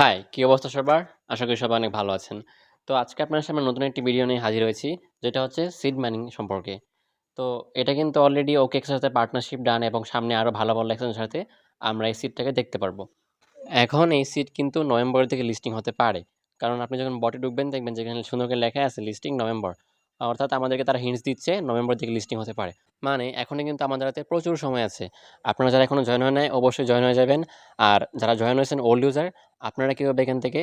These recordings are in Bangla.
হাই, কি অবস্থা সবার? আশা করি সবাই অনেক ভালো আছেন। তো আজকে আপনার সামনে নতুন একটি ভিডিও নিয়ে হাজির হয়েছি, যেটা হচ্ছে সিড মাইনিং সম্পর্কে। তো এটা কিন্তু অলরেডি OKX এর সাথে পার্টনারশিপ ডান এবং সামনে আরো ভালো, ভালো এক্সচেঞ্জের সাথে আমরা এই সিডটাকে দেখতে পারবো। এখন এই সিড কিন্তু নভেম্বরের দিকে লিস্টিং হতে পারে। কারণ আপনি যখন বটে ঢুকবেন দেখবেন যেখানে সুন্দর করে লেখা আছে লিস্টিং নভেম্বর। অর্থাৎ আমাদেরকে তারা হিন্টস দিচ্ছে নভেম্বর দিকে লিস্টিং হতে পারে। মানে এখনই কিন্তু আমাদের হাতে প্রচুর সময় আছে। আপনারা যারা এখনো জয়েন হয় নাই অবশ্যই জয়েন হয়ে যাবেন। আর যারা জয়েন হয়েছেন ওল্ড ইউজার আপনারা কীভাবে এখান থেকে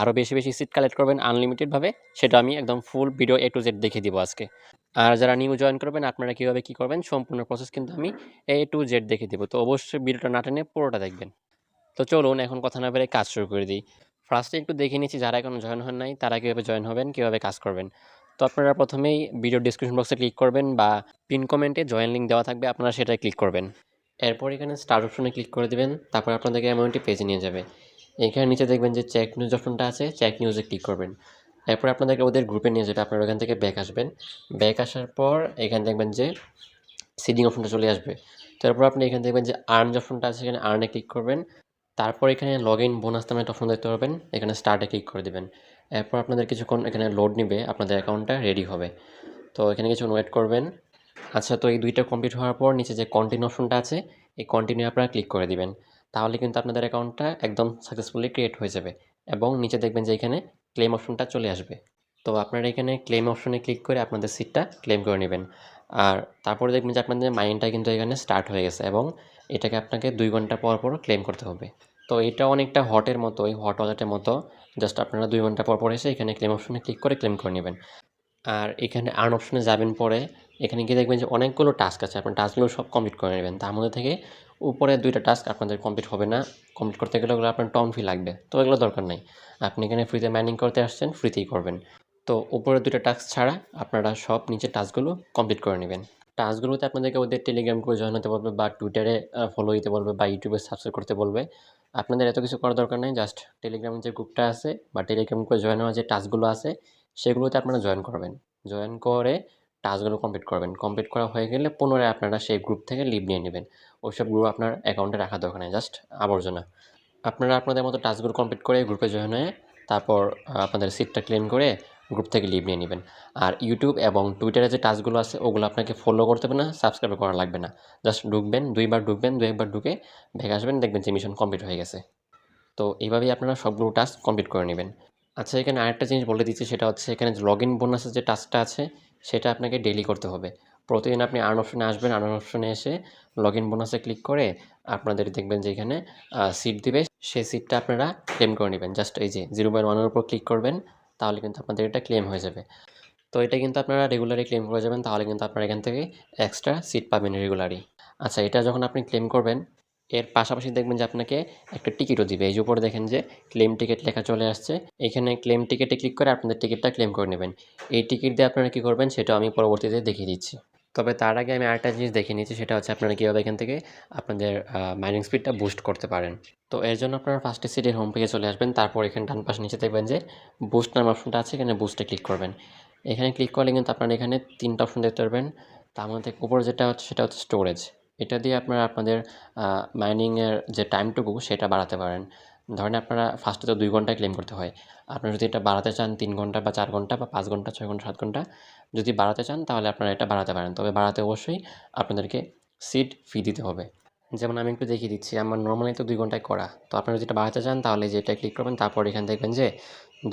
আরও বেশি, বেশি সিট কালেক্ট করবেন আনলিমিটেডভাবে সেটা আমি একদম full video A to Z দেখিয়ে দিব আজকে। আর যারা নিউ জয়েন করবেন আপনারা কীভাবে কী করবেন সম্পূর্ণ প্রসেস কিন্তু আমি A to Z দেখিয়ে দিব। তো অবশ্যই ভিডিওটা না টেনে পুরোটা দেখবেন। তো চলুন এখন কথা না বেরিয়ে কাজ শুরু করে দিই। ফার্স্টে একটু দেখে নিচ্ছি যারা এখনো জয়েন হন নাই তারা কীভাবে জয়েন হবেন, কীভাবে কাজ করবেন। তো আপনারা প্রথমেই ভিডিও ডেসক্রিপশন বক্সে ক্লিক করবেন বা পিন কমেন্টে জয়েন লিঙ্ক দেওয়া থাকবে আপনারা সেটায় ক্লিক করবেন। এরপর এখানে স্টার্ট অপশনে ক্লিক করে দিবেন, তারপর আপনাদেরকে এমন একটি পেজে নিয়ে যাবে। এখানে নিচে দেখবেন যে চেক নিউজ অপশনটা আছে, চেক নিউজে ক্লিক করবেন। এরপর আপনাদেরকে ওদের গ্রুপে নিয়ে যাবে, আপনারা ওখান থেকে ব্যাক আসবেন। ব্যাক আসার পর এখানে দেখবেন যে সিডিং অপশনটা চলে আসবে। তারপর আপনি এখানে দেখবেন যে আর্ন যে অপশনটা আছে এখানে আর্নে ক্লিক করবেন। তারপর এখানে লগ ইন বোনাস নামে একটা অপশন দেখতে পারবেন, এখানে স্টার্টে ক্লিক করে দেবেন। এরপর আপনাদের কিছুক্ষণ এখানে লোড নিবে, আপনাদের অ্যাকাউন্টটা রেডি হবে। তো এখানে কিছুক্ষণ ওয়েট করবেন। আচ্ছা, তো এই দুইটা কমপ্লিট হওয়ার পর নিচে যে কন্টিনিউ অপশনটা আছে এই কন্টিনিউ আপনারা ক্লিক করে দিবেন। তাহলে কিন্তু আপনাদের অ্যাকাউন্টটা একদম সাকসেসফুলি ক্রিয়েট হয়ে যাবে এবং নিচে দেখবেন যে এখানে ক্লেম অপশনটা চলে আসবে। তো আপনারা এখানে ক্লেম অপশনে ক্লিক করে আপনাদের সিটটা ক্লেম করে নেবেন। আর তারপরে দেখবেন যে আপনাদের মাইনিংটা কিন্তু এখানে স্টার্ট হয়ে গেছে এবং এটাকে আপনাকে 2 ঘন্টা পর, পর ক্লেম করতে হবে। তো এটা অনেকটা হটের মতোই, হট ওয়ালেটের মতো। জাস্ট আপনারা 2 ঘন্টা পর, পর এসে এখানে ক্লেম অপশনে ক্লিক করে ক্লেম করে নেবেন। আর এখানে আর্ন অপশনে যাবেন পরে এখানে গিয়ে দেখবেন যে অনেকগুলো টাস্ক আছে, আপনার টাস্কগুলো সব কমপ্লিট করে নেবেন। তার মধ্যে থেকে উপরের 2টা টাস্ক আপনাদের কমপ্লিট হবে না। কমপ্লিট করতে গেলে ওগুলো আপনার টন ফি লাগবে, তো এগুলো দরকার নাই। আপনি এখানে ফ্রিতে মাইনিং করতে আসছেন, ফ্রিতেই করবেন। তো উপরের 2টা টাস্ক ছাড়া আপনারা সব নিচের টাস্কগুলো কমপ্লিট করে নেবেন। টাস্কগুলোতে আপনাদেরকে ওদের টেলিগ্রাম গ্রুপে জয়েন হতে বলবে বা টুইটারে ফলো দিতে বলবে বা ইউটিউবে সাবস্ক্রাইব করতে বলবে। আপনাদের এত কিছু করার দরকার নেই, জাস্ট টেলিগ্রামের যে গ্রুপটা আছে বা টেলিগ্রাম গ্রুপে জয়েন হওয়ার যে টাস্কগুলো আছে সেগুলোতে আপনারা জয়েন করবেন। জয়েন করে টাস্কগুলো কমপ্লিট করবেন। কমপ্লিট করা হয়ে গেলে পুনরায় আপনারা সেই গ্রুপ থেকে লিভ নিয়ে নেবেন। ওইসব গ্রুপ আপনার অ্যাকাউন্টে রাখার দরকার নেই, জাস্ট আবর্জনা। আপনারা আপনাদের মতো টাস্কগুলো কমপ্লিট করে গ্রুপে জয়েন হয়ে তারপর আপনাদের সিটটা ক্লেম করে গ্রুপ থেকে লিভ নিয়ে নেবেন। আর ইউটিউব এবং টুইটারে যে টাস্কগুলো আছে ওগুলো আপনাকে ফলো করতে হবে না, সাবস্ক্রাইব করা লাগবে না। জাস্ট ঢুকবেন, 2 বার ঢুকবেন, 2 একবার ঢুকে ব্যাক আসবেন, দেখবেন যে মিশন কমপ্লিট হয়ে গেছে। তো এইভাবেই আপনারা সবগুলো টাস্ক কমপ্লিট করে নেবেন। আচ্ছা, এখানে আরেকটা জিনিস বলে দিচ্ছি, সেটা হচ্ছে এখানে যে লগ ইন বোনাসের যে টাস্কটা আছে সেটা আপনাকে ডেইলি করতে হবে। প্রতিদিন আপনি আর্ন অপশনে আসবেন, আর্ন অপশনে এসে লগ ইন বোনাসে ক্লিক করে আপনাদের দেখবেন যে এখানে সিট দিবে, সেই সিটটা আপনারা ক্লেম করে নেবেন। জাস্ট এই যে 0.1 এর উপর ক্লিক করবেন, তাহলে কিন্তু আপনাদের এটা ক্লেম হয়ে যাবে। তো এটা কিন্তু আপনারা রেগুলারই ক্লেম করে যাবেন, তাহলে কিন্তু আপনারা এখান থেকে এক্সট্রা সিট পাবেন রেগুলারই। আচ্ছা, এটা যখন আপনি ক্লেম করবেন এর পাশাপাশি দেখবেন যে আপনাকে একটা টিকিটও দিবে। এই যে উপরে দেখেন যে ক্লেম টিকিট লেখা চলে আসছে। এখানে ক্লেম টিকিটে ক্লিক করে আপনাদের টিকিটটা ক্লেম করে নেবেন। এই টিকিট দিয়ে আপনারা কী করবেন সেটাও আমি পরবর্তীতে দেখিয়ে দিচ্ছি। তবে তার আগে আমি আরেকটা জিনিস দেখিয়ে নিচ্ছি, সেটা হচ্ছে আপনারা কীভাবে এখান থেকে আপনাদের মাইনিং স্পিডটা বুস্ট করতে পারেন। তো এর জন্য আপনারা ফার্স্টে সিটির হোম পেজে চলে আসবেন, তারপর এখানে ডান পাশে নিচে দেখবেন যে বুস্ট নামে অপশনটা আছে, এখানে বুস্টে ক্লিক করবেন। এখানে ক্লিক করলে কিন্তু আপনারা এখানে 3টা অপশন দেখতে পারবেন। তার মধ্যে উপরে যেটা হচ্ছে সেটা হচ্ছে স্টোরেজ। এটা দিয়ে আপনারা আপনাদের মাইনিংয়ের যে টাইমটুকু সেটা বাড়াতে পারেন। ধরেন আপনারা ফার্স্টে তো 2 ঘন্টায় ক্লেম করতে হয়। আপনারা যদি এটা বাড়াতে চান 3 ঘন্টা বা 4 ঘন্টা বা 5 ঘন্টা, 6 ঘন্টা, 7 ঘন্টা যদি বাড়াতে চান তাহলে আপনারা এটা বাড়াতে পারেন। তবে বাড়াতে অবশ্যই আপনাদেরকে সিড ফি দিতে হবে। যেমন আমি একটু দেখিয়ে দিচ্ছি, আমার নরমালি তো 2 ঘন্টায় করা। তো আপনারা যেটা বাড়াতে চান তাহলে যে এটায় ক্লিক করবেন, তারপর এখানে দেখবেন যে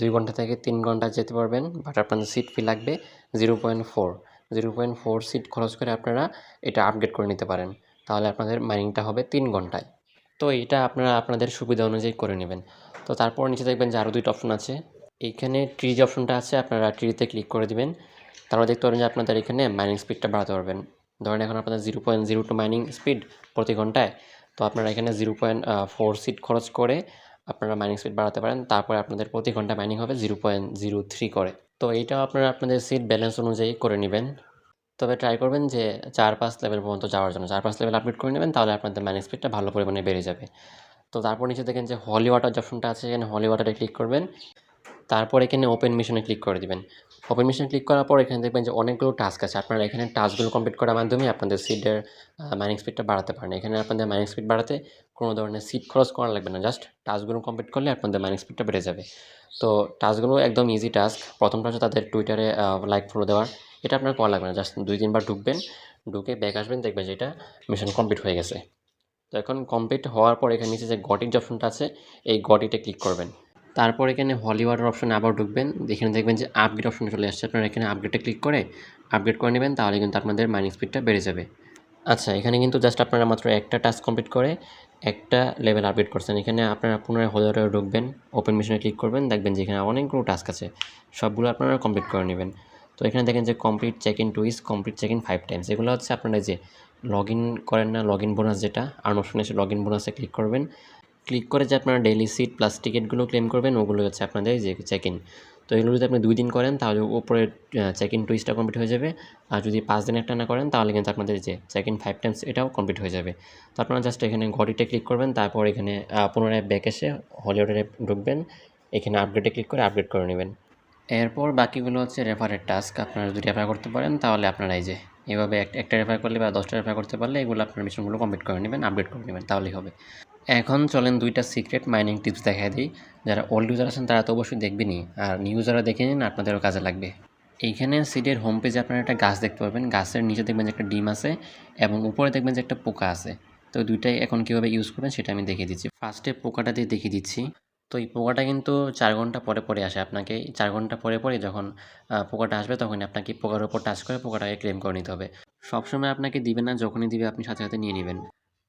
2 ঘন্টা থেকে 3 ঘন্টায় যেতে পারবেন, বাট আপনাদের সিট ফি লাগবে 0.4। 0.4 সিট খরচ করে আপনারা এটা আপগ্রেড করে নিতে পারেন। তাহলে আপনাদের মাইনিংটা হবে 3 ঘন্টায়। তো এটা আপনারা আপনাদের সুবিধা অনুযায়ী করে নেবেন। তো তারপর নিচে দেখবেন যে আরও 2টা অপশন আছে। এইখানে ট্রি যে অপশনটা আছে আপনারা ট্রিতে ক্লিক করে দিবেন। তারপর দেখতে পারেন যে আপনাদের এখানে মাইনিং স্পিডটা বাড়াতে পারবেন। ধরেন এখন আপনাদের 0.02 মাইনিং স্পিড প্রতি ঘন্টায়। তো আপনারা এখানে 0.4 সিট খরচ করে আপনারা মাইনিং স্পিড বাড়াতে পারেন। তারপরে আপনাদের প্রতি ঘন্টা মাইনিং হবে 0.03 করে। তো এইটাও আপনারা আপনাদের সিট ব্যালেন্স অনুযায়ী করে নেবেন। তবে ট্রাই করবেন যে 4-5 লেভেল পর্যন্ত যাওয়ার জন্য। 4-5 লেভেল আপগ্রেড করে নেবেন, তাহলে আপনাদের মাইনিং স্পিডটা ভালো পরিমাণে বেড়ে যাবে। তো তারপর নিচে দেখেন যে হলি ওয়াটার যে অপশনটা আছে, এখানে হলি ওয়াটারে ক্লিক করবেন। তারপর এখানে ওপেন মিশনে ক্লিক করে দিবেন। ওপেন মিশন ক্লিক করার পর এখানে দেখবেন যে অনেকগুলো টাস্ক আছে। আপনারা এখানে টাস্কগুলো কমপ্লিট করার মাধ্যমে আপনাদের সিডের মাইনিং স্পিডটা বাড়াতে পারেন। এখানে আপনাদের মাইনিং স্পিড বাড়াতে কোনো ধরনের সিড খরচ করা লাগবে না। জাস্ট টাস্কগুলো কমপ্লিট করলে আপনাদের মাইনিং স্পিডটা বেড়ে যাবে। তো টাস্কগুলো একদম ইজি টাস্ক। প্রথমটা হচ্ছে তাদের টুইটারে লাইক ফলো দেওয়ার। এটা আপনার করা লাগবে না। জাস্ট 2-3 বার ঢুকবেন, ঢুকে ব্যাক আসবেন, দেখবেন যে এটা মিশন কমপ্লিট হয়ে গেছে। তো এখন কমপ্লিট হওয়ার পর এখানে নিচে যে গটির যে অপশনটা আছে, এই গটিতে ক্লিক করবেন। তারপর এখানে হলি ওয়াটার অপশনে আবার ঢুকবেন। এখানে দেখবেন যে আপগ্রেড অপশনে চলে আসছে। আপনারা এখানে আপগ্রেডে ক্লিক করে আপগ্রেড করে নেবেন, তাহলে কিন্তু আপনাদের মাইনিং স্পিডটা বেড়ে যাবে। আচ্ছা, এখানে কিন্তু জাস্ট আপনারা মাত্র একটা টাস্ক কমপ্লিট করে একটা লেভেল আপগ্রেড করছেন। এখানে আপনারা পুনরায় হলি ওয়াটারে ঢুকবেন, ওপেন মিশনে ক্লিক করবেন, দেখবেন যে এখানে অনেকগুলো টাস্ক আছে, সবগুলো আপনারা কমপ্লিট করে নেবেন। তো এখানে দেখেন যে complete check in twice, complete check in 5 times, এগুলো হচ্ছে আপনারা যে লগ ইন করেন না, লগ ইন বোনাস যেটা, আর্ন অপশনে এসে লগ ইন বোনাসে ক্লিক করবেন। ক্লিক করে যে আপনারা ডেইলি সিট প্লাস টিকিটগুলো ক্লেম করবেন, ওগুলো হচ্ছে আপনাদের যে চেক ইন। তো এগুলো যদি আপনি 2 দিন করেন তাহলে উপরে চেক ইন টুইসটা কমপ্লিট হয়ে যাবে। আর যদি 5 দিন একটানা করেন তাহলে কিন্তু আপনাদের যে চেক ইন 5 টাইমস এটাও কমপ্লিট হয়ে যাবে। তো আপনারা জাস্ট এখানে ঘড়িতে ক্লিক করবেন, তারপর এখানে পুনরায় ব্যাক এসে হলিউডে ঢুকবেন, এখানে আপগ্রেডে ক্লিক করে আপগ্রেড করে নেবেন। এরপর বাকিগুলো হচ্ছে রেফারের টাস্ক। আপনারা যদি রেফার করতে পারেন তাহলে আপনারা এই যে এভাবে একটা রেফার করলে বা 10টা রেফার করতে পারলে এগুলো আপনার মিশনগুলো কমপ্লিট করে নেবেন, আপডেট করে নেবেন, তাহলেই হবে। এখন চলেন 2টা সিক্রেট মাইনিং টিপস দেখাই দিই। যারা ওল্ড ইউজার আছেন তারা তো অবশ্যই দেখবেনই, আর নিউ ইউজাররা দেখে নিন, আপনাদেরও কাজে লাগবে। এইখানে সিডের হোম পেজে আপনারা একটা গাছ দেখতে পাবেন, গাছের নিচে দেখবেন যে একটা ডিম আছে এবং উপরে দেখবেন যে একটা পোকা আছে। তো দুইটাই এখন কীভাবে ইউজ করবেন সেটা আমি দেখিয়ে দিচ্ছি। ফার্স্টে পোকাটা দিয়ে দেখিয়ে দিচ্ছি। তো এই পোকাটা কিন্তু 4 ঘন্টা পরে পরে আসে। আপনাকে 4 ঘন্টা পরে পরে যখন পোকাটা আসবে তখনই আপনাকে পোকার উপর টাচ করে পোকাটাকে ক্লেম করে নিতে হবে। সবসময় আপনাকে দিবে না, যখনই দিবে আপনি সাথে সাথে নিয়ে নেবেন।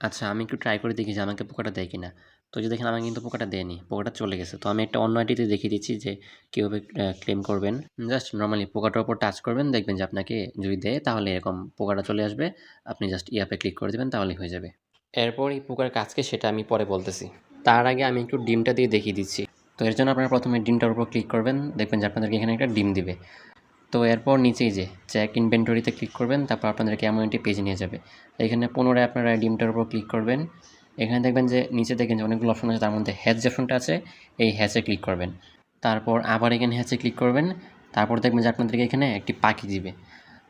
আচ্ছা, আমি একটু ট্রাই করে দেখি যে আমাকে পোকাটা দেয় কিনা। তো এই যে দেখেন আমাকে কিন্তু পোকাটা দেয়নি, পোকাটা চলে গেছে। তো আমি একটা অন্য আইডিতে দেখিয়ে দিচ্ছি যে কীভাবে ক্লেম করবেন। জাস্ট নর্মালি পোকাটার উপর টাচ করবেন, দেখবেন যে আপনাকে যদি দেয় তাহলে এরকম পোকাটা চলে আসবে। আপনি জাস্ট ইয়াপে ক্লিক করে দেবেন, তাহলেই হয়ে যাবে। এরপর এই পোকার কাজকে সেটা আমি পরে বলতেছি। তার আগে আমি একটু ডিমটা দিয়ে দেখিয়ে দিচ্ছি। তো এর জন্য আপনারা প্রথমে ডিমটার উপর ক্লিক করবেন, দেখবেন যে আপনাদেরকে এখানে একটা ডিম দিবে। তো এরপর নিচেই যে চেক ইনভেন্টরিতে ক্লিক করবেন, তারপর আপনাদেরকে এমন একটি পেজে নিয়ে যাবে। এখানে পুনরায় আপনারা ডিমটার উপর ক্লিক করবেন। এখানে দেখবেন যে নিচে দেখেন যে অনেকগুলো অপশন আছে, তার মধ্যে হ্যাচ যে অপশনটা আছে এই হ্যাচে ক্লিক করবেন। তারপর আবার এখানে হ্যাচে ক্লিক করবেন। তারপর দেখবেন যে আপনাদেরকে এখানে একটি পাখি দিবে।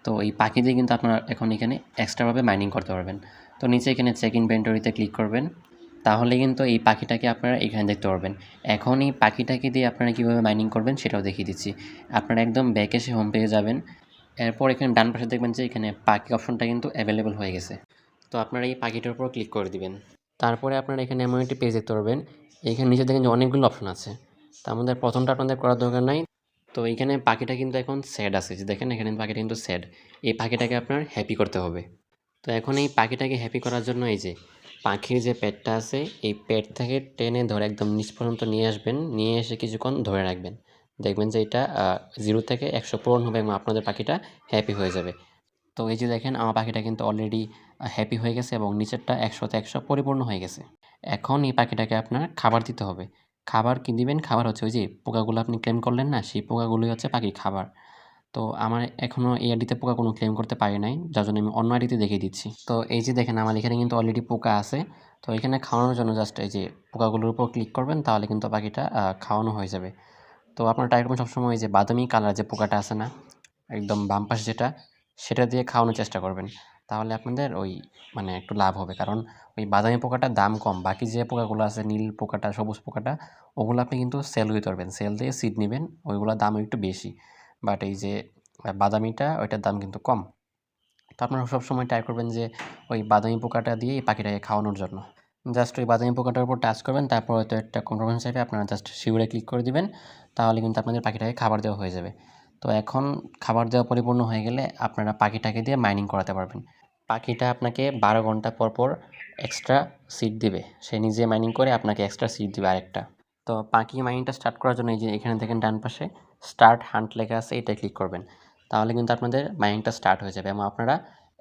তো এই পাখি দিয়ে কিন্তু আপনারা এখন এখানে এক্সট্রাভাবে মাইনিং করতে পারবেন। তো নিচে এখানে চেক ইনভেন্টরিতে ক্লিক করবেন, তাহলে কিন্তু এই পাখিটাকে আপনারা এখানে দেখতে পারবেন। এখন এই পাখিটাকে দিয়ে আপনারা কীভাবে মাইনিং করবেন সেটাও দেখিয়ে দিচ্ছি। আপনারা একদম ব্যাক এসে হোম পেজে যাবেন। এরপর এখানে ডান পাশে দেখবেন যে এখানে পাখি অপশনটা কিন্তু অ্যাভেলেবল হয়ে গেছে। তো আপনারা এই পাখিটার উপর ক্লিক করে দিবেন। তারপরে আপনারা এখানে এমন একটি পেজ দেখতে পারবেন। এখানে নিচে দেখেন যে অনেকগুলো অপশন আছে, তার মধ্যে প্রথমটা আপনাদের করার দরকার নাই। তো এইখানে পাখিটা কিন্তু এখন স্যাড আছে, যে দেখেন এখানে পাখিটা কিন্তু স্যাড। এই পাখিটাকে আপনার হ্যাপি করতে হবে। তো এখন এই পাখিটাকে হ্যাপি করার জন্য এই যে পাখির যে পেটটা আছে এই পেট থেকে টেনে ধরে একদম নিচ পর্যন্ত নিয়ে আসবেন, নিয়ে এসে কিছুক্ষণ ধরে রাখবেন। দেখবেন যে এটা 0 থেকে 100 পূরণ হবে এবং আপনাদের পাখিটা হ্যাপি হয়ে যাবে। তো এই যে দেখেন আমার পাখিটা কিন্তু অলরেডি হ্যাপি হয়ে গেছে এবং নিচেরটা 100 তে 100 পরিপূর্ণ হয়ে গেছে। এখন এই পাখিটাকে আপনার খাবার দিতে হবে। খাবার কি দিবেন? খাবার হচ্ছে ওই যে পোকাগুলো আপনি ক্লেম করলেন না? সেই পোকাগুলোই হচ্ছে পাখির খাবার। তো আমার এখনও এই আইডিতে পোকা কোনো ক্লেম করতে পারি নাই, যার জন্য আমি অন্য আইডিতে দেখিয়ে দিচ্ছি। তো এই যে দেখেন আমার এখানে কিন্তু অলরেডি পোকা আছে। তো এখানে খাওয়ানোর জন্য জাস্ট এই যে পোকাগুলোর উপর ক্লিক করবেন, তাহলে কিন্তু পাখিটা খাওয়ানো হয়ে যাবে। তো আপনারা ট্রাই করবেন সবসময় এই যে বাদামি কালার যে পোকাটা আছে না, একদম বাম পাশে যেটা, সেটা দিয়ে খাওয়ানোর চেষ্টা করবেন। তাহলে আপনাদের ওই মানে একটু লাভ হবে। কারণ ওই বাদামি পোকাটার দাম কম। বাকি যে পোকাগুলো আছে নীল পোকাটা, সবুজ পোকাটা, ওগুলো আপনি কিন্তু সেল দিতে পারবেন। সেল দিয়ে সিড নিবেন, ওইগুলোর দাম একটু বেশি। বাট এই যে বাদামিটা ওইটার দাম কিন্তু কম। তো আপনারা সবসময় ট্রাই করবেন যে ওই বাদামি পোকাটা দিয়ে এই পাখিটাকে খাওয়ানোর জন্য। জাস্ট ওই বাদামি পোকাটার উপর টাচ করবেন, তারপর হয়তো একটা কনফার্মেশন চাইবে, আপনারা জাস্ট শিওরে ক্লিক করে দিবেন, তাহলে কিন্তু আপনাদের পাখিটাকে খাবার দেওয়া হয়ে যাবে। তো এখন খাবার দেওয়া পরিপূর্ণ হয়ে গেলে আপনারা পাখিটাকে দিয়ে মাইনিং করাতে পারবেন। পাখিটা আপনাকে 12 ঘন্টা পর পর এক্সট্রা সিড দিবে। সে নিজে মাইনিং করে আপনাকে এক্সট্রা সিড দিবে আরেকটা। তো পাখি মাইনিংটা স্টার্ট করার জন্য এই যে এখানে দেখেন ডান পাশে স্টার্ট হান্ট লেখা আছে, এটায় ক্লিক করবেন। তাহলে কিন্তু আপনাদের মাইনিংটা স্টার্ট হয়ে যাবে এবং আপনারা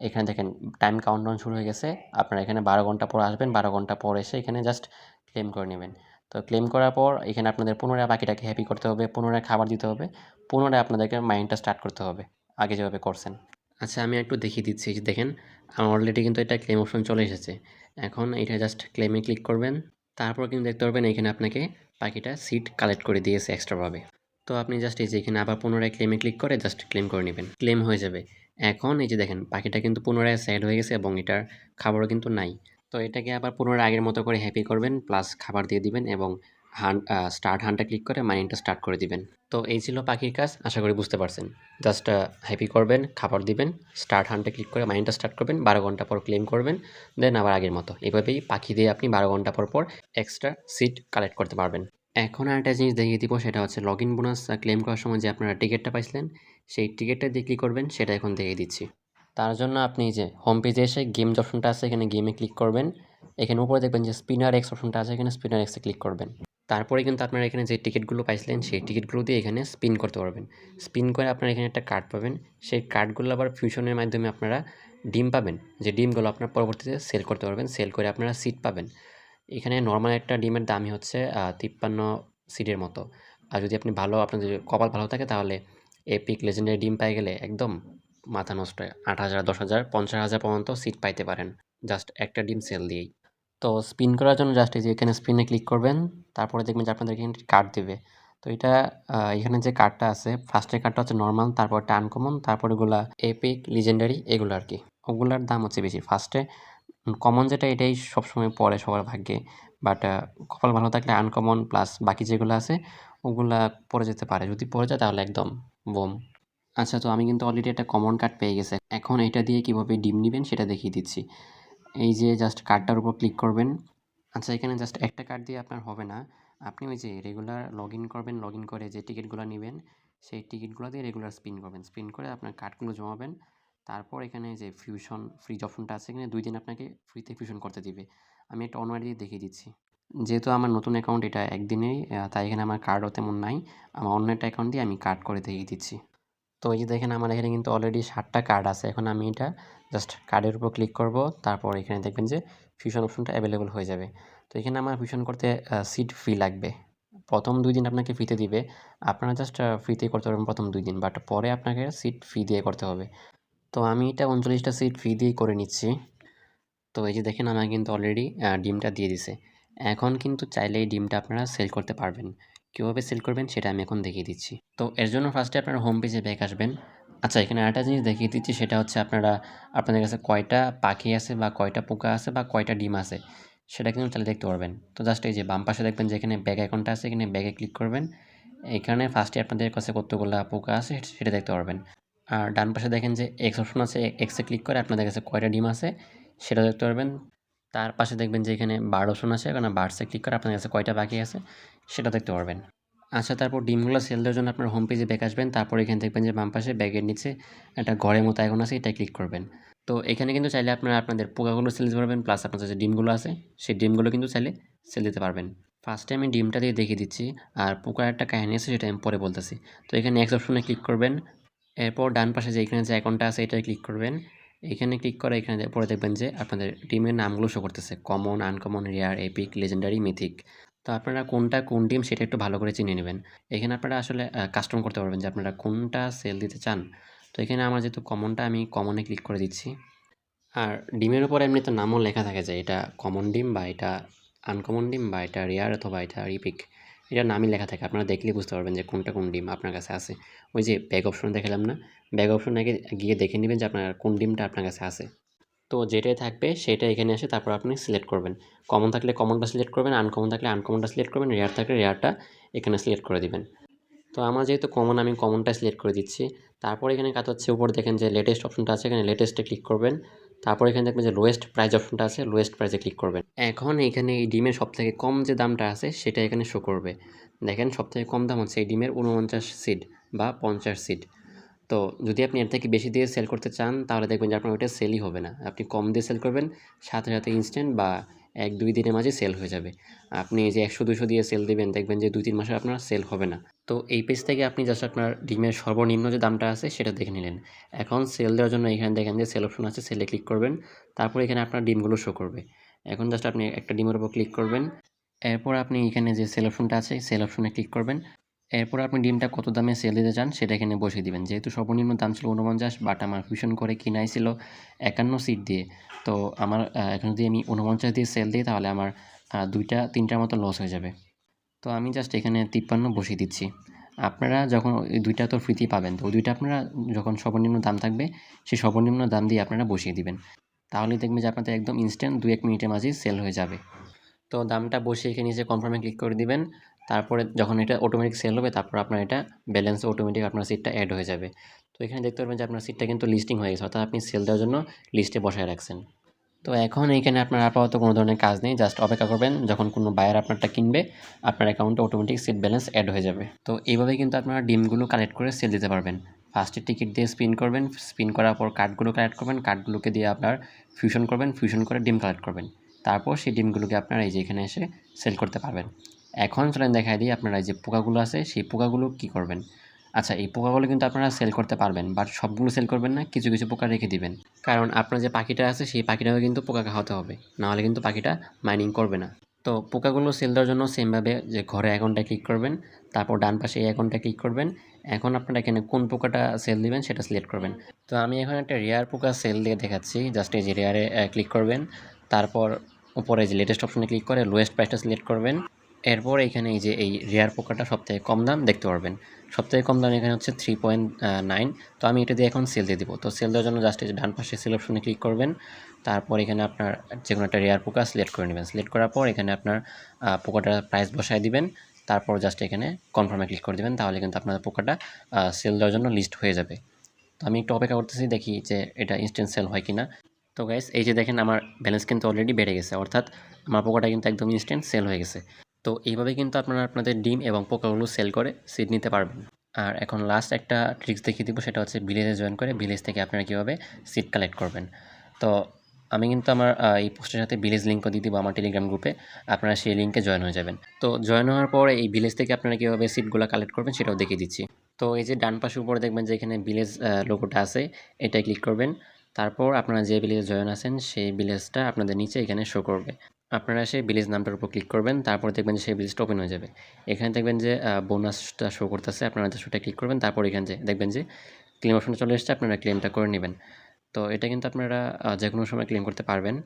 এখানে দেখেন টাইম কাউন্টডাউন শুরু হয়ে গেছে। আপনারা এখানে 12 ঘন্টা পর আসবেন, 12 ঘন্টা পর এসে এখানে জাস্ট ক্লেম করে নেবেন। তো ক্লেম করার পর এখানে আপনাদের পুনরায় পাখিটাকে হ্যাপি করতে হবে, পুনরায় খাবার দিতে হবে, পুনরায় আপনাদেরকে মাইনিংটা স্টার্ট করতে হবে আগে যেভাবে করছেন। আচ্ছা, আমি একটু দেখিয়ে দিচ্ছি। এই যে দেখেন আমার অলরেডি কিন্তু এটা ক্লেম অপশন চলে এসেছে। এখন এটা জাস্ট ক্লেমে ক্লিক করবেন। তারপর কিন্তু দেখতে পারবেন এখানে আপনাকে পাখিটা সিড কালেক্ট করে দিয়েছে এক্সট্রাভাবে। তো আপনি জাস্ট এই যে এখানে আবার পুনরায় ক্লেমে ক্লিক করে জাস্ট ক্লেম করে নেবেন। ক্লেম হয়ে যাবে। এখন এই যে দেখেন পাখিটা কিন্তু পুনরায় সেট হয়ে গেছে এবং এটার খাবারও কিন্তু নাই। তো এটাকে আবার পুনরায় আগের মতো করে হ্যাপি করবেন প্লাস খাবার দিয়ে দিবেন এবং স্টার্ট হান্টে ক্লিক করে মাইনিংটা স্টার্ট করে দিবেন। তো এই ছিল পাখির কাজ, আশা করি বুঝতে পারছেন। জাস্ট হ্যাপি করবেন, খাবার দিবেন, স্টার্ট হান্টে ক্লিক করে মাইনিংটা স্টার্ট করবেন, 12 ঘন্টা পর ক্লেম করবেন, দেন আবার আগের মতো। এভাবেই পাখি দিয়ে আপনি 12 ঘন্টা পর এক্সট্রা সিড কালেক্ট করতে পারবেন। এখন আরেকটা জিনিস দেখিয়ে দিব, সেটা হচ্ছে লগইন বোনাস ক্লেম করার সময় যে আপনারা টিকেটটা পাইছিলেন, সেই টিকেটটা দিয়ে কী করবেন সেটা এখন দেখিয়ে দিচ্ছি। তার জন্য আপনি যে হোম পেজে এসে গেম যে অপশনটা আছে এখানে গেমে ক্লিক করবেন। এখানে উপরে দেখবেন যে স্পিনার এক্স অপশনটা আছে, এখানে স্পিনার এক্সে ক্লিক করবেন। তারপরে কিন্তু আপনারা এখানে যে টিকিটগুলো পাইছিলেন সেই টিকিটগুলো দিয়ে এখানে স্পিন করতে পারবেন। স্পিন করে আপনারা এখানে একটা কার্ড পাবেন। সেই কার্ডগুলো আবার ফিউশনের মাধ্যমে আপনারা ডিম পাবেন, যে ডিমগুলো আপনার পরবর্তীতে সেল করতে পারবেন। সেল করে আপনারা সিট পাবেন। এখানে নর্মাল একটা ডিমের দামই হচ্ছে 53 সিটের মতো। আর যদি আপনি আপনার যদি কপাল ভালো থাকে তাহলে এপিক লেজেন্ডারি ডিম পেয়ে গেলে একদম মাথা নষ্ট, 8,000, 10,000, 50,000 পর্যন্ত সিট পাইতে পারেন জাস্ট একটা ডিম সেল দিয়েই। তো স্পিন করার জন্য জাস্ট এই যে এখানে স্পিনে ক্লিক করবেন। তারপরে দেখবেন যে আপনাদের এখানে কার্ড দেবে। তো এটা এখানে যে কার্ডটা আছে, ফার্স্টের কার্ডটা হচ্ছে নর্মাল, তারপরটা আনকমন, তারপর এগুলা এপিক, লিজেন্ডারি এগুলো আরকি। ওগুলার দাম হচ্ছে বেশি। ফার্স্টে কমন যেটা এটাই সবসময় পড়ে সবার ভাগ্যে। বাট কপাল ভালো থাকলে আনকমন প্লাস বাকি যেগুলো আছে ওগুলা পড়ে যেতে পারে। যদি পড়ে যায় তাহলে একদম বোম। আচ্ছা, তো আমি কিন্তু অলরেডি একটা কমন কার্ড পেয়ে গেছি। এখন এটা দিয়ে কিভাবে ডিম নিবেন সেটা দেখিয়ে দিচ্ছি। এই যে জাস্ট কার্ডটার উপর ক্লিক করবেন। আচ্ছা, এখানে জাস্ট একটা কার্ড দিয়ে আপনার হবে না। আপনি ওই যে রেগুলার লগইন করবেন, লগইন করে যে টিকিটগুলো নিবেন, সেই টিকিটগুলো দিয়ে রেগুলার স্পিন করবেন। স্পিন করে আপনার কার্ডগুলো জমাবেন। তারপর এখানে যে ফিউশন ফ্রিজ অপশনটা আছে, এখানে 2 দিন আপনাকে ফ্রিতে ফিউশন করতে দিবে। আমি একটা অনলাইনে দিয়ে দেখিয়ে দিচ্ছি। যেহেতু আমার নতুন অ্যাকাউন্ট, এটা একদিনেই, তাই এখানে আমার কার্ডও তেমন নাই। আমার অন্য একটা অ্যাকাউন্ট দিয়ে আমি কার্ড করে দেখিয়ে দিচ্ছি। তো এই যে দেখেন আমার এখানে কিন্তু অলরেডি 7টা কার্ড আছে। এখন আমি এটা জাস্ট কার্ডের উপর ক্লিক করব। তারপর এখানে দেখবেন যে ফিউশন অপশনটা অ্যাভেলেবল হয়ে যাবে। তো এখানে আমার ফিউশন করতে সিড ফি লাগবে। প্রথম 2 দিন আপনাকে ফ্রিতে দিবে। আপনারা জাস্ট ফ্রিতেই করতে পারবেন প্রথম 2 দিন। বাট পরে আপনাকে সিড ফি দিয়ে করতে হবে। তো আমি এটা 39টা সিড ফি দিয়েই করে নিচ্ছি। তো এই যে দেখেন আমার কিন্তু অলরেডি ডিমটা দিয়ে দিছে। এখন কিন্তু চাইলে এই ডিমটা আপনারা সেল করতে পারবেন। কীভাবে সেল করবেন সেটা আমি এখন দেখিয়ে দিচ্ছি। তো এর জন্য ফার্স্টে আপনারা হোম পেজে ব্যাক আসবেন। আচ্ছা, এখানে আরেকটা জিনিস দেখিয়ে দিচ্ছি, সেটা হচ্ছে আপনাদের কাছে কয়টা পাখি আছে বা কয়টা পোকা আছে বা কয়টা ডিম আছে সেটা কিন্তু চাইলে দেখতে পারবেন। তো জাস্ট এই যে বাম পাশে দেখবেন যে এখানে ব্যাগ আইকনটা আছে, এখানে ব্যাগে ক্লিক করবেন। এখানে ফার্স্টে আপনাদের কাছে কতগুলা পোকা আছে সেটা দেখতে পারবেন। আর ডান পাশে দেখেন যে এক্স অপশন আছে, এক্সে ক্লিক করে আপনাদের কাছে কয়টা ডিম আছে সেটা দেখতে পারবেন। তার পাশে দেখবেন যে এখানে বার্ড অপশন আছে, এখানে বার্ডসে ক্লিক করে আপনার কাছে কয়টা বাকি আছে সেটা দেখতে পারবেন। আচ্ছা, তারপর ডিমগুলো সেল দেওয়ার জন্য আপনার হোম পেজে ব্যাক আসবেন। তারপর এখানে দেখবেন যে বাম পাশে ব্যাগের নিচে একটা ঘরের মতো আইকন আছে, এটায় ক্লিক করবেন। তো এখানে কিন্তু চাইলে আপনারা আপনাদের পোকাগুলো সেল দিতে পারবেন, প্লাস আপনাদের যে ডিমগুলো আছে সেই ডিমগুলো কিন্তু চাইলে সেল দিতে পারবেন। ফার্স্টে আমি ডিমটা দিয়ে দেখিয়ে দিচ্ছি, আর পোকার একটা কাহিনী আছে সেটা আমি পরে বলতেছি। তো এখানে নেক্সট অপশনে ক্লিক করবেন। এরপর ডান পাশে যে এখানে যে আইকনটা আছে এটায় ক্লিক করবেন। এখানে ক্লিক করে এখানে পরে দেখবেন যে আপনাদের টিমের নামগুলো শো করতেছে, common, uncommon, rare, epic, legendary, mythic. তো আপনারা কোনটা কোন টিম সেটা একটু ভালো করে চিনে নেবেন। এখানে আপনারা আসলে কাস্টম করতে পারবেন যে আপনারা কোনটা সেল দিতে চান। তো এখানে আমার যেহেতু কমনটা, আমি কমনে ক্লিক করে দিচ্ছি। আর ডিমের উপর এমনিতে নামও লেখা থাকে যে এটা কমন ডিম বা এটা আনকমন ডিম বা এটা রেয়ার অথবা এটা রিপিক, এটার নামই লেখা থাকে। আপনারা দেখলেই বুঝতে পারবেন যে কোনটা কোন ডিম আপনার কাছে আছে। ওই যে ব্যাগ অপশন দেখালাম না, ব্যাগ অপশনে গিয়ে দেখে নেবেন যে আপনার কোন ডিমটা আপনার কাছে আছে। তো যেটাই থাকবে সেটা এখানে এসে তারপর আপনি সিলেক্ট করবেন। কমন থাকলে কমনটা সিলেক্ট করবেন, আনকমন থাকলে আনকমনটা সিলেক্ট করবেন, রেয়ার থাকলে রেয়ারটা এখানে সিলেক্ট করে দিবেন। তো আমার যেহেতু কমন, আমি কমনটা সিলেক্ট করে দিচ্ছি। তারপর এখানে কাজ হচ্ছে, উপরে দেখেন যে লেটেস্ট অপশনটা আছে, এখানে লেটেস্টে ক্লিক করবেন। তারপর এখানে দেখবেন যে লোয়েস্ট প্রাইস অপশনটা আছে, লোয়েস্ট প্রাইসে ক্লিক করবেন। এখন এখানে এই ডিমের সবথেকে কম যে দামটা আছে সেটা এখানে শো করবে। দেখেন সবথেকে কম দাম হচ্ছে এই ডিমের 49 সিড বা 50 সিড। তো যদি আপনি এর থেকে বেশি দিয়ে সেল করতে চান তাহলে দেখবেন যে আপনার ওইটা সেলই হবে না। আপনি কম দিয়ে সেল করবেন, সাথে সাথে ইনস্ট্যান্ট বা 1-2 দিনের মাঝে সেল হয়ে যাবে। আপনি এই যে 100-200 দিয়ে সেল দিবেন, দেখবেন যে 2-3 মাসে আপনার সেল হবে না। তো এই পেজ থেকে আপনি জাস্ট আপনার ডিমের সর্বনিম্ন যে দামটা আছে সেটা দেখে নিলেন। এখন সেল দেওয়ার জন্য এখানে দেখেন যে সেল অপশন আছে, সেলে ক্লিক করবেন। তারপর এখানে আপনার ডিমগুলো শো করবে। এখন জাস্ট আপনি একটা ডিমের উপর ক্লিক করবেন। এরপর আপনি এখানে যে সেল অপশনটা আছে সেল অপশনে ক্লিক করবেন। এরপর আপনি ডিমটা কত দামে সেল দিতে চান সেটা এখানে বসিয়ে দিবেন। যেহেতু সর্বনিম্ন দাম ছিল 49, বাট আমার ফিউশন করে কিনাই ছিল 51 সিট দিয়ে। তো আমার এখন যদি আমি 49 দিয়ে সেল দিই তাহলে আমার 2-3টার মতো লস হয়ে যাবে। তো আমি জাস্ট এখানে 53 বসিয়ে দিচ্ছি। আপনারা যখন ওই ২ টা তো ফ্রিতেই পাবেন। তো ওই ২ টা আপনারা যখন সর্বনিম্ন দাম থাকবে, সেই সর্বনিম্ন দাম দিয়ে আপনারা বসিয়ে দিবেন। তাহলেই দেখবেন যে আপনাদের একদম ইনস্ট্যান্ট ২-১ মিনিটের মাঝেই সেল হয়ে যাবে। তো দামটা বসিয়ে এখানে নিচে কনফার্মে ক্লিক করে দিবেন। তারপরে যখন এটা অটোমেটিক সেল হবে, তারপর আপনার এটা ব্যালেন্সে অটোমেটিক আপনার সিটটা এড হয়ে যাবে। তো এখানে দেখতে পারবেন যে আপনার সিটটা কিন্তু লিস্টিং হয়ে গেছে, অর্থাৎ আপনি সেল দেওয়ার জন্য লিস্টে বসায় রাখছেন। তো এখন এইখানে আপনার আপাতত কোনো ধরনের কাজ নেই, জাস্ট অপেক্ষা করবেন যখন কোনো বায়ার আপনারটা কিনবে, আপনার অ্যাকাউন্টে অটোমেটিক সিট ব্যালেন্স অ্যাড হয়ে যাবে। তো এইভাবে কিন্তু আপনারা ডিমগুলো কালেক্ট করে সেল দিতে পারবেন। ফার্স্টে টিকিট দিয়ে স্পিন করবেন, স্পিন করার পর কার্ডগুলো কালেক্ট করবেন, কার্ডগুলোকে দিয়ে আপনার ফিউশন করবেন, ফিউশন করে ডিম কালেক্ট করবেন। তারপর সেই ডিমগুলোকে আপনারা এই যে এখানে এসে সেল করতে পারবেন। এখন চলেন দেখায় দিই আপনারা এই যে পোকাগুলো আছে, সেই পোকাগুলো কী করবেন। আচ্ছা, এই পোকাগুলো কিন্তু আপনারা সেল করতে পারবেন, বাট সবগুলো সেল করবেন না, কিছু কিছু পোকা রেখে দিবেন। কারণ আপনার যে পাখিটা আছে সেই পাখিটাকে কিন্তু পোকা খাওয়াতে হবে, নাহলে কিন্তু পাখিটা মাইনিং করবে না। তো পোকাগুলো সেল দেওয়ার জন্য সেমভাবে যে ঘরে অ্যাকাউন্টটা ক্লিক করবেন, তারপর ডান পাশে এই অ্যাকাউন্টটা ক্লিক করবেন। এখন আপনারা এখানে কোন পোকাটা সেল দিবেন সেটা সিলেক্ট করবেন। তো আমি এখন একটা রেয়ার পোকা সেল দিয়ে দেখাচ্ছি। জাস্ট এই যে রেয়ারে ক্লিক করবেন, তারপর উপরে যে লেটেস্ট অপশনে ক্লিক করে লোয়েস্ট প্রাইসটা সিলেক্ট করবেন। এরপর এখানে এই যে এই রেয়ার পোকাটা সবথেকে কম দাম দেখতে পারবেন। সবথেকে কম দাম এখানে হচ্ছে 3.9। তো আমি এটা দিয়ে এখন সেল দিয়ে দিব। তো সেল দেওয়ার জন্য জাস্ট এই যে ডান পাশে সেল অপশনে ক্লিক করবেন। তারপর এখানে আপনার যে কোনো একটা রেয়ার পোকা সিলেক্ট করে নেবেন। সিলেক্ট করার পর এখানে আপনার পোকাটার প্রাইস বসায় দিবেন। তারপর জাস্ট এখানে কনফার্মে ক্লিক করে দেবেন। তাহলে কিন্তু আপনার পোকাটা সেল দেওয়ার জন্য লিস্ট হয়ে যাবে। তো আমি একটু অপেক্ষা করতেছি, দেখি যে এটা ইনস্ট্যান্ট সেল হয় কিনা। তো গাইস, এই যে দেখেন আমার ব্যালেন্স কিন্তু অলরেডি বেড়ে গেছে, অর্থাৎ আমার পোকাটা কিন্তু একদম ইনস্ট্যান্ট সেল হয়ে গেছে। তো এইভাবে কিন্তু আপনারা আপনাদের ডিম এবং পোকাগুলো সেল করে সিড নিতে পারবেন। আর এখন লাস্ট একটা ট্রিক্স দেখিয়ে দিব, সেটা হচ্ছে ভিলেজে জয়েন করে ভিলেজ থেকে আপনারা কীভাবে সিড কালেক্ট করবেন। তো আমি কিন্তু আমার এই পোস্টের সাথে ভিলেজ লিঙ্কও দিয়ে দিব আমার টেলিগ্রাম গ্রুপে, আপনারা সেই লিঙ্কে জয়েন হয়ে যাবেন। তো জয়েন হওয়ার পরে এই ভিলেজ থেকে আপনারা কীভাবে সিডগুলো কালেক্ট করবেন সেটাও দেখিয়ে দিচ্ছি। তো এই যে ডান পাশে উপরে দেখবেন যে এখানে ভিলেজ লোগোটা আছে, এটাই ক্লিক করবেন। তারপর আপনারা যে ভিলেজে জয়েন আছেন সেই ভিলেজটা আপনাদের নিচে এখানে শো করবে। আপনারা সেই ভিলেজ নামটার উপর ক্লিক করবেন, তারপর দেখবেন যে সেই ভিলেজটা ওপেন হয়ে যাবে। এখানে দেখবেন যে বোনাসটা শো করতেছে, আপনারা জাস্ট ওটা ক্লিক করবেন। তারপর এখানে যে দেখবেন যে ক্লেম অপশনে চলে এসেছে, আপনারা ক্লেমটা করে নেবেন। তো এটা কিন্তু আপনারা যে কোনো সময় ক্লেম করতে পারবেন।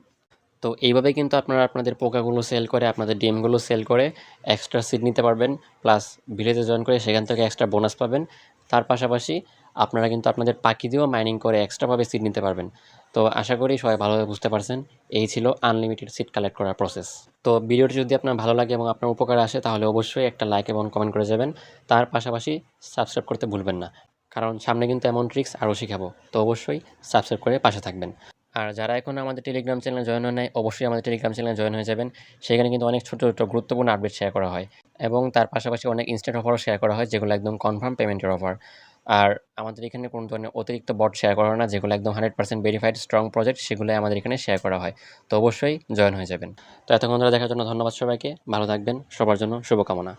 তো এইভাবে কিন্তু আপনারা আপনাদের পোকাগুলো সেল করে, আপনাদের ডিমগুলো সেল করে এক্সট্রা সিড নিতে পারবেন, প্লাস ভিলেজে জয়েন করে সেখান থেকে এক্সট্রা বোনাস পাবেন। তার পাশাপাশি আপনারা কিন্তু আপনাদের পাখি দিয়েও মাইনিং করে এক্সট্রাভাবে সিড নিতে পারবেন। তো আশা করি সবাই ভালোভাবে বুঝতে পারছেন। এই ছিল আনলিমিটেড সিড কালেক্ট করার প্রসেস। তো ভিডিওটি যদি আপনার ভালো লাগে এবং আপনার উপকারে আসে, তাহলে অবশ্যই একটা লাইক এবং কমেন্ট করে যাবেন। তার পাশাপাশি সাবস্ক্রাইব করতে ভুলবেন না, কারণ সামনে কিন্তু এমন ট্রিক্স আরও শেখাবো। তো অবশ্যই সাবস্ক্রাইব করে পাশে থাকবেন। আর যারা এখনও আমাদের টেলিগ্রাম চ্যানেলে জয়েন হয় নাই, অবশ্যই আমাদের টেলিগ্রাম চ্যানেলে জয়েন হয়ে যাবেন। সেখানে কিন্তু অনেক ছোটো ছোটো গুরুত্বপূর্ণ আপডেট শেয়ার করা হয়, এবং তার পাশাপাশি অনেক ইনস্ট্যান্ট অফারও শেয়ার করা হয়, যেগুলো একদম কনফার্ম পেমেন্টের অফার। আর আমাদের এখানে কোনো ধরনের অতিরিক্ত বট শেয়ার করা হয় না, যেগুলো একদম 100% ভেরিফাইড স্ট্রং প্রজেক্ট, সেগুলোই আমাদের এখানে শেয়ার করা হয়। তো অবশ্যই জয়েন হয়ে যাবেন। তো এতক্ষণ ধরে দেখার জন্য ধন্যবাদ সবাইকে। ভালো থাকবেন, সবার জন্য শুভকামনা।